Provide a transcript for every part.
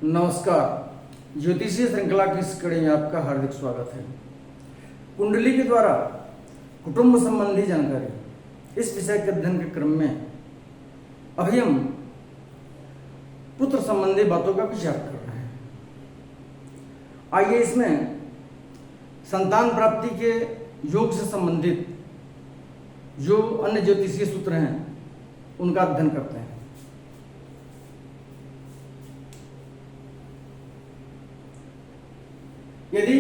नमस्कार। ज्योतिषीय श्रृंखला की इस कड़ी में आपका हार्दिक स्वागत है। कुंडली के द्वारा कुटुंब संबंधी जानकारी, इस विषय के अध्ययन के क्रम में अभी हम पुत्र संबंधी बातों का विचार कर रहे हैं। आइए इसमें संतान प्राप्ति के योग से संबंधित जो अन्य ज्योतिषीय सूत्र हैं उनका अध्ययन करते हैं। यदि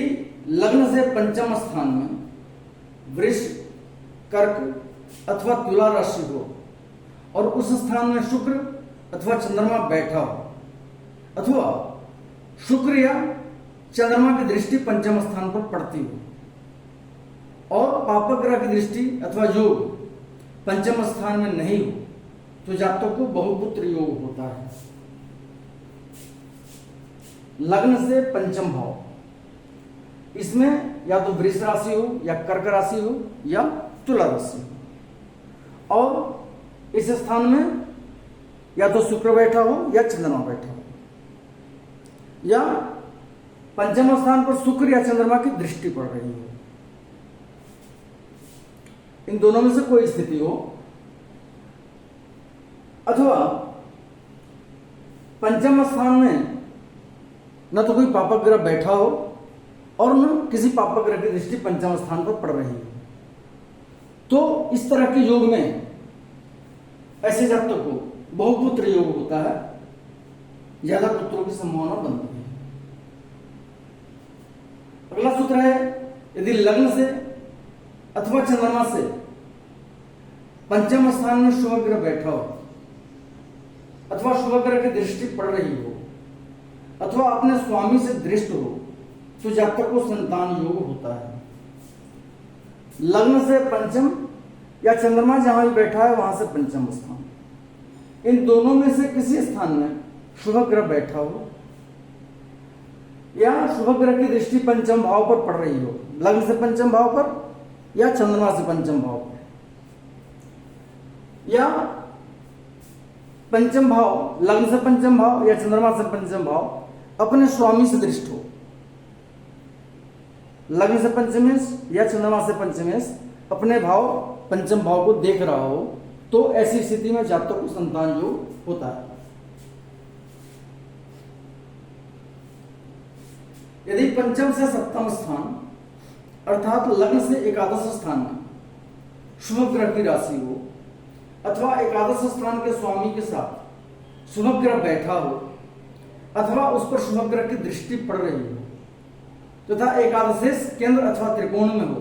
लग्न से पंचम स्थान में वृष, कर्क अथवा तुला राशि हो और उस स्थान में शुक्र अथवा चंद्रमा बैठा हो अथवा शुक्र या चंद्रमा की दृष्टि पंचम स्थान पर पड़ती हो और पापग्रह की दृष्टि अथवा योग पंचम स्थान में नहीं हो तो जातकों को बहुपुत्र योग होता है। लग्न से पंचम भाव, इसमें या तो वृष राशि हो या कर्क राशि हो या तुला राशि हो और इस स्थान में या तो शुक्र बैठा हो या चंद्रमा बैठा हो या पंचम स्थान पर शुक्र या चंद्रमा की दृष्टि पड़ रही हो, इन दोनों में से कोई स्थिति हो अथवा पंचम स्थान में न तो कोई पापग्रह बैठा हो और न किसी पापग्रह की दृष्टि पंचम स्थान पर पड़ रही है, तो इस तरह के योग में ऐसे जातकों को बहुपुत्र योग होता है, ज्यादा पुत्रों की संभावना बनती है। अगला सूत्र है, यदि लग्न से अथवा चंद्रमा से पंचम स्थान में शुभ ग्रह बैठा हो अथवा शुभ ग्रह की दृष्टि पड़ रही हो अथवा अपने स्वामी से दृष्ट हो तो जातक को संतान योग होता है। लग्न से पंचम या चंद्रमा जहां भी बैठा है वहां से पंचम स्थान, इन दोनों में से किसी स्थान में शुभ ग्रह बैठा हो या शुभ ग्रह की दृष्टि पंचम भाव पर पड़ रही हो, लग्न से पंचम भाव पर या चंद्रमा से पंचम भाव पर, या पंचम भाव लग्न से पंचम भाव या चंद्रमा से पंचम भाव अपने स्वामी से दृष्ट हो, लग्न से पंचमेश या चंद्रमा से पंचमेश अपने भाव पंचम भाव को देख रहा हो तो ऐसी स्थिति में जातक को संतान योग होता है। यदि पंचम से सप्तम स्थान अर्थात लग्न से एकादश स्थान में शुभ ग्रह की राशि हो अथवा एकादश स्थान के स्वामी के साथ शुभ ग्रह बैठा हो अथवा उस पर शुभ ग्रह की दृष्टि पड़ रही हो तथा एकादशेश केंद्र अथवा त्रिकोण में हो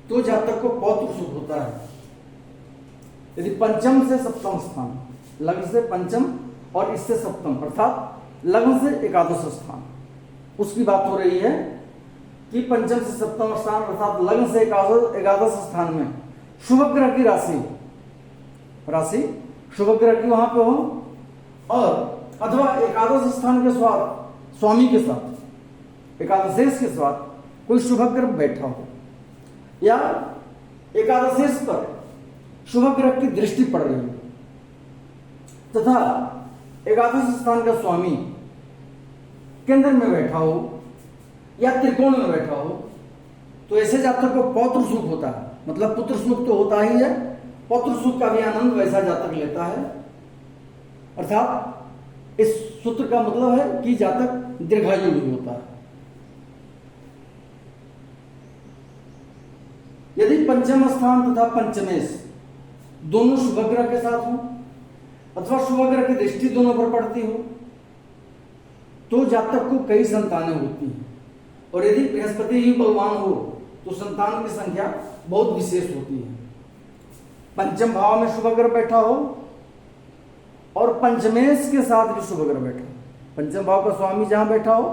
तो जातक को पौत्र सुख होता है। यदि पंचम से सप्तम स्थान, लग्न से पंचम और इससे सप्तम अर्थात लग्न से एकादश स्थान, उसकी बात हो रही है कि पंचम से सप्तम स्थान अर्थात लग्न से एकादश स्थान में शुभ ग्रह की राशि शुभ ग्रह की वहां पे हो और अथवा एकादश स्थान के स्वामी के साथ एकादशेश के साथ कोई शुभ ग्रह बैठा हो या एकादशेश पर शुभ ग्रह की दृष्टि पड़ रही हो तथा एकादश स्थान का स्वामी केंद्र में बैठा हो या त्रिकोण में बैठा हो तो ऐसे जातक को पौत्र सुख होता है। मतलब पुत्र सुख तो होता ही है, पौत्र सुख का भी आनंद वैसा जातक लेता है। अर्थात इस सूत्र का मतलब है कि जातक दीर्घायु भी होता है। यदि पंचम स्थान तथा पंचमेश दोनों शुभ ग्रह के साथ हो अथवा शुभ ग्रह की दृष्टि दोनों पर पड़ती हो तो जातक को कई संतानें होती हैं और यदि बृहस्पति ही बलवान हो तो संतान की संख्या बहुत विशेष होती है। पंचम भाव में शुभ ग्रह बैठा हो और पंचमेश के साथ भी शुभ ग्रह बैठा हो, पंचम भाव का स्वामी जहां बैठा हो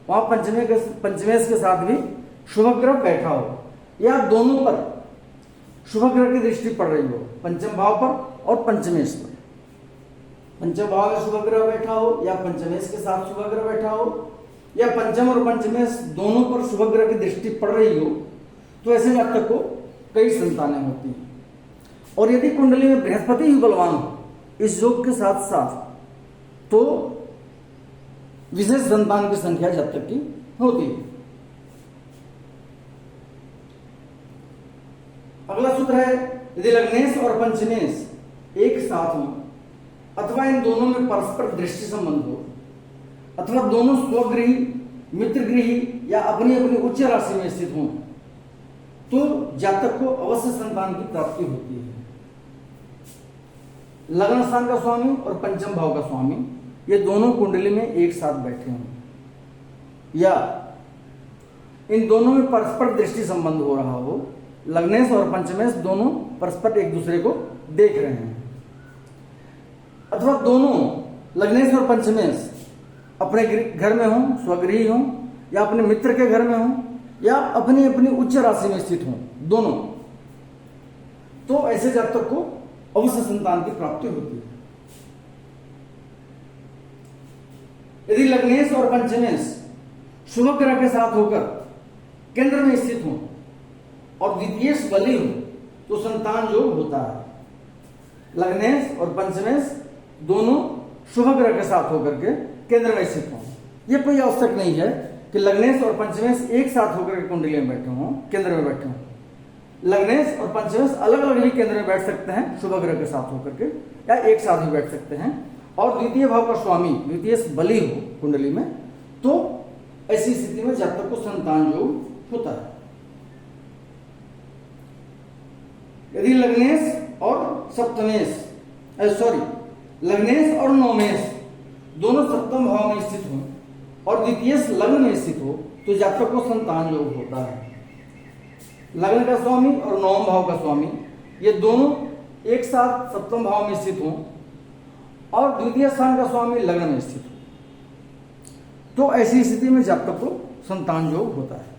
वहां पंचमेश के साथ भी शुभ ग्रह बैठा हो या दोनों पर शुभ ग्रह की दृष्टि पड़ रही हो, पंचम भाव पर और पंचमेश पर। पंचम भाव में शुभ ग्रह बैठा हो या पंचमेश के साथ शुभ ग्रह बैठा हो या पंचम और पंचमेश दोनों पर शुभ ग्रह की दृष्टि पड़ रही हो तो ऐसे जातक को कई संतानें होती हैं। और यदि कुंडली में बृहस्पति ही बलवान हो इस योग के साथ साथ तो विशेष संतान की संख्या जातक की होती है। अगला सूत्र है, यदि लग्नेश और पंचमेश एक साथ हो अथवा इन दोनों में परस्पर दृष्टि संबंध हो अथवा दोनों स्वगृही, मित्रगृही या अपनी अपनी उच्च राशि में स्थित हों तो जातक को अवश्य संतान की प्राप्ति होती है। लग्न स्थान का स्वामी और पंचम भाव का स्वामी ये दोनों कुंडली में एक साथ बैठे हों या इन दोनों में परस्पर दृष्टि संबंध हो रहा हो, लग्नेश और पंचमेश दोनों परस्पर एक दूसरे को देख रहे हैं, अथवा दोनों लग्नेश और पंचमेश अपने घर में हों, स्वगृही हों या अपने मित्र के घर में हों या अपनी अपनी उच्च राशि में स्थित हों, दोनों, तो ऐसे जातक को अवश्य संतान की प्राप्ति होती है। यदि लग्नेश और पंचमेश शुभ ग्रह के साथ होकर केंद्र में स्थित हों और द्वितीय बली हो तो संतान योग होता है। लग्नेश और पंचमेश दोनों शुभ ग्रह के साथ होकर के केंद्र में स्थित हों। यह कोई आवश्यक नहीं है कि लग्नेश और पंचमेश एक साथ होकर के कुंडली में बैठे हों, केंद्र में बैठे हों। लग्नेश और पंचमेश अलग अलग भी केंद्र में बैठ सकते हैं शुभ ग्रह के साथ होकर के, या एक साथ भी बैठ सकते हैं, और द्वितीय भाव का स्वामी द्वितीय बली हो कुंडली में तो ऐसी स्थिति में जातक को संतान योग होता है। यदि लग्नेश और सप्तमेश लग्नेश और नवमेश दोनों सप्तम भाव में स्थित हो और द्वितीय लग्न में स्थित हो तो जातक को संतान योग होता है। लग्न का स्वामी और नवम भाव का स्वामी ये दोनों एक साथ सप्तम भाव में स्थित हों और द्वितीय स्थान का स्वामी लग्न में स्थित हो तो ऐसी स्थिति में जातक को संतान योग होता है।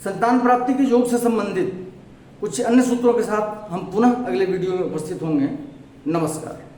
संतान प्राप्ति के योग से संबंधित कुछ अन्य सूत्रों के साथ हम पुनः अगले वीडियो में उपस्थित होंगे। नमस्कार।